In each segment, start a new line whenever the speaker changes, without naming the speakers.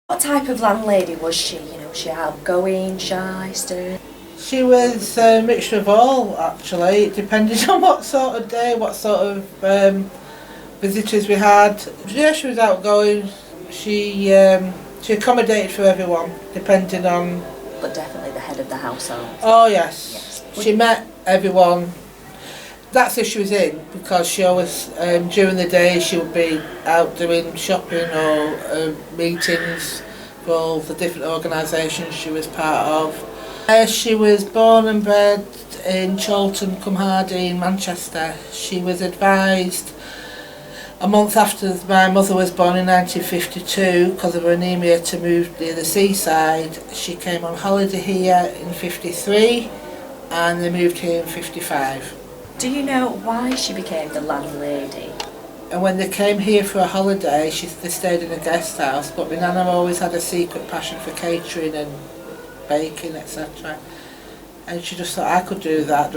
What type of landlady was she? You know, was she outgoing, shy, stern?
She was a mixture of all, actually. It depended on what sort of day, what sort of visitors we had. Yeah, she was outgoing. She accommodated for everyone, depending on...
But definitely the head of the household.
Oh, yes. She met everyone. That's if she was in, because she always, during the day, she would be out doing shopping or meetings for all the different organisations she was part of. She was born and bred in Chorlton, Cumhardy in Manchester. She was advised a month after my mother was born in 1952 because of her anaemia to move near the seaside. She came on holiday here in 53 and they moved here in 55.
Do you know why she became the landlady?
And when they came here for a holiday, they stayed in a guest house, but my Nana always had a secret passion for catering and baking, etc. And she just thought I could do that.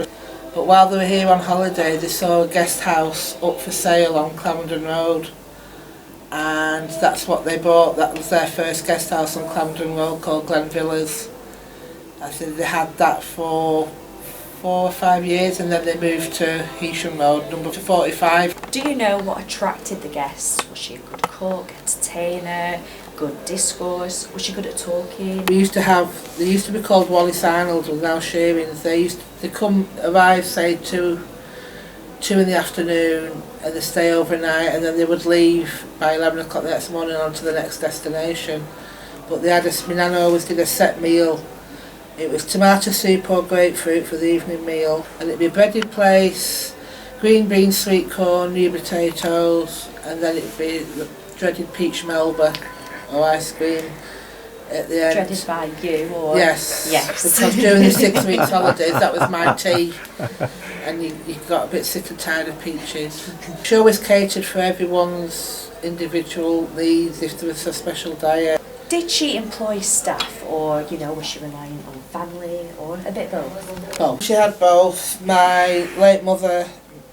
But while they were here on holiday, they saw a guest house up for sale on Clarendon Road. And that's what they bought. That was their first guest house on Clarendon Road called Glen Villas. I think they had that for 4 or 5 years and then they moved to Hyacinth Road, number 45.
Do you know what attracted the guests? Was she a good cook, entertainer, good discourse? Was she good at talking?
They used to be called Wallace Arnold, with now Shearings. They arrive say 2 in the afternoon and they stay overnight and then they would leave by 11 o'clock the next morning on to the next destination. But they had my Nana always did a set meal. It was tomato soup or grapefruit for the evening meal, and it'd be a breaded place, green beans, sweet corn, new potatoes, and then it'd be the dreaded peach melba or ice cream at the end.
Dreaded by you, or?
Yes.
Yes.
Because during the 6 weeks holidays, that was my tea, and you got a bit sick and tired of peaches. She always catered for everyone's individual needs if there was a special diet.
Did she employ staff, or was she reliant on family, or a bit both?
Well, she had both. My late mother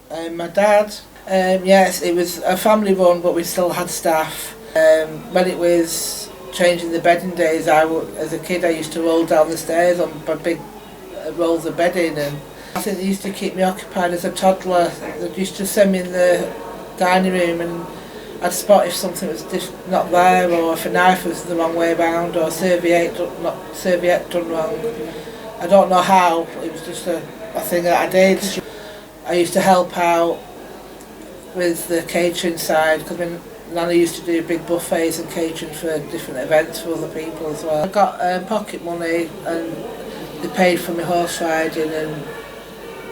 and my dad. Yes, it was a family run, but we still had staff. When it was changing the bedding days, as a kid I used to roll down the stairs on my big rolls of bedding, and I think they used to keep me occupied as a toddler. They used to send me in the dining room and I'd spot if something was not there, or if a knife was the wrong way around, or serviette done wrong. I don't know how, it was just a thing that I did. I used to help out with the catering side, because my Nana used to do big buffets and catering for different events for other people as well. I got pocket money and they paid for my horse riding and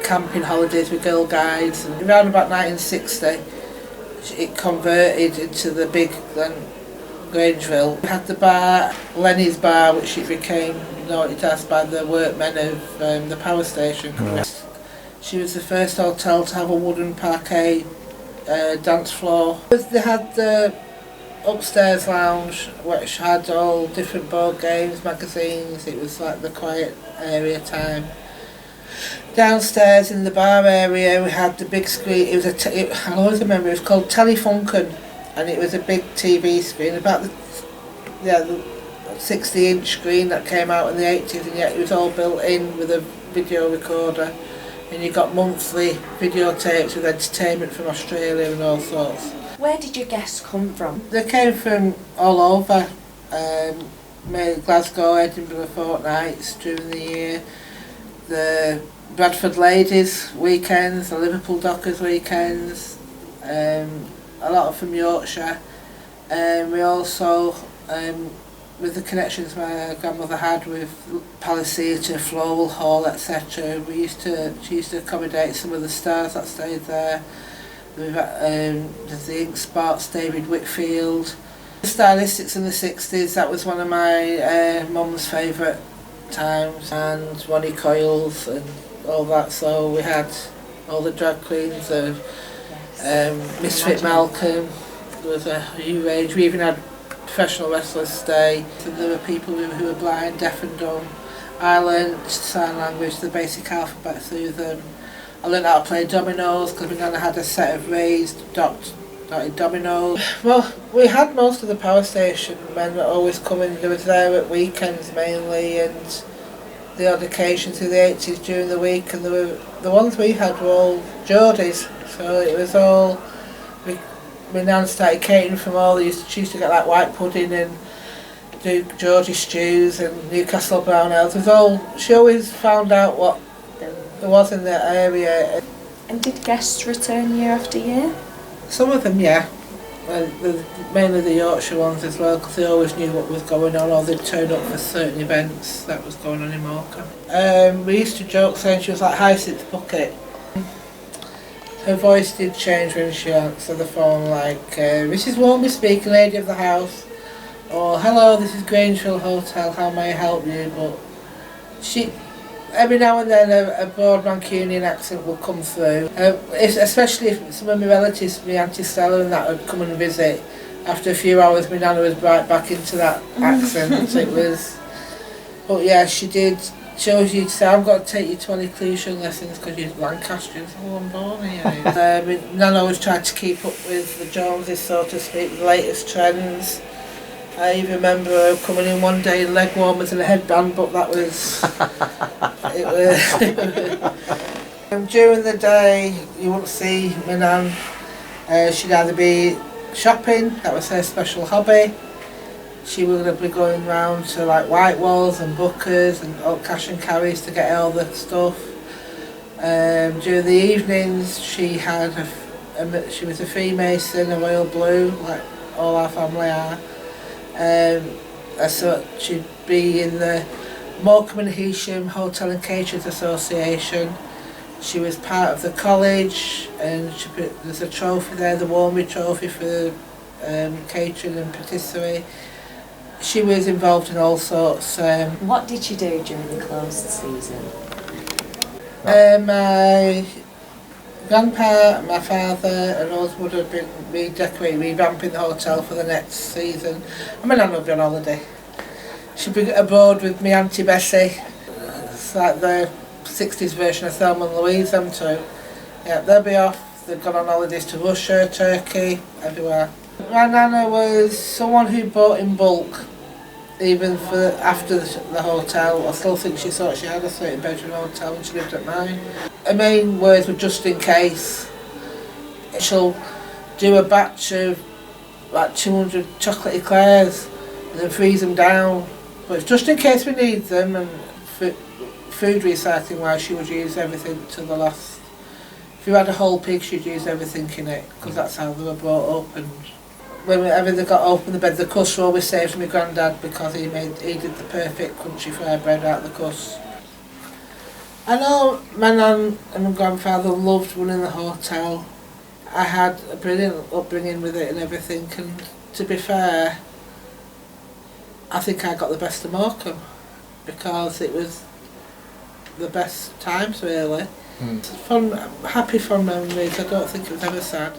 camping holidays with Girl Guides. And around about 1960, it converted into the big Grangeville. We had the bar, Lenny's bar, which it became noted as by the workmen of the power station. Right. She was the first hotel to have a wooden parquet dance floor. They had the upstairs lounge, which had all different board games, magazines. It was like the quiet area time. Downstairs in the bar area we had the big screen. It was I always remember it was called Telefunken, and it was a big TV screen, about the 60-inch screen that came out in the 80s, and yet it was all built in with a video recorder, and you got monthly videotapes with entertainment from Australia and all sorts.
Where did your guests come from?
They came from all over, mainly Glasgow, Edinburgh fortnights during the year. The Bradford ladies weekends, the Liverpool Dockers weekends, a lot from Yorkshire. We also, with the connections my grandmother had with Palace Theatre, Flowell Hall, etc., she used to accommodate some of the stars that stayed there. There's the Ink Spots, David Whitfield. The stylistics in the 60s, that was one of my mum's favourite times, and Ronnie Coyles and all that. So we had all the drag queens of Misfit Malcolm. There was a new range. We even had professional wrestlers stay. So there were people who were blind, deaf and dumb. I learnt sign language, the basic alphabet through them. I learnt how to play dominoes because my nana had a set of raised docked started dominoes. Well, we had most of the power station men that always coming. They was there at weekends mainly, and the odd occasion through the 80s during the week, and the ones we had were all Geordies, so it was all, my nan started catering from all these. She used to get like white pudding and do Geordie stews and Newcastle brown ales. It was all, she always found out what there was in the area.
And did guests return year after year?
Some of them, yeah. Mainly the Yorkshire ones as well, because they always knew what was going on, or they'd turn up for certain events that was going on in Morecambe. We used to joke saying she was like Hyacinth Bucket. Her voice did change when she answered the phone, like, Mrs. Warmby speaking, lady of the house, or hello, this is Grangeville Hotel, how may I help you? But she, every now and then a broad Mancunian accent will come through, especially if some of my relatives, my Auntie Stella and that, would come and visit. After a few hours my Nana was right back into that accent. It was, but yeah, she did. She always used to say, I've got to take you to any inclusion lessons because you're Lancastrian. Oh, I'm born here. My Nana always tried to keep up with the Joneses, so to speak, the latest trends. I even remember her coming in one day in leg warmers and a headband, but that was... During the day, you wouldn't see my nan. She'd either be shopping, that was her special hobby. She would be going round to like Whitewalls and Bookers and all cash and carries to get all the stuff. During the evenings, she had she was a Freemason, a Royal Blue, like all our family are. As such, she'd be in the Morecambe and Heysham Hotel and Caterers Association. She was part of the college, and there's a trophy there, the Warmby Trophy for catering and patisserie. She was involved in all sorts.
What did you do during the closed season?
My grandpa, my father and us would have been revamping the hotel for the next season. And my nan would be on holiday. She'd be abroad with my Auntie Bessie. It's like the 60s version of Thelma Louise, them two. Yeah, they'll be off. They've gone on holidays to Russia, Turkey, everywhere. My nana was someone who bought in bulk, even for after the hotel. I still think she thought she had a 30-bedroom hotel when she lived at mine. Her main words were just in case. She'll do a batch of like 200 chocolate eclairs and then freeze them down. But it's just in case we need them, and food recycling wise she would use everything to the last. If you had a whole pig she'd use everything in it, because that's how they were brought up. And whenever they got open the bed, the crusts were always saved for my granddad, because he did the perfect country fried bread out of the crust. I know my nan and my grandfather loved running the hotel. I had a brilliant upbringing with it and everything, and to be fair, I think I got the best of Morecambe, because it was the best times really. Fun, happy fun memories. I don't think it was ever sad.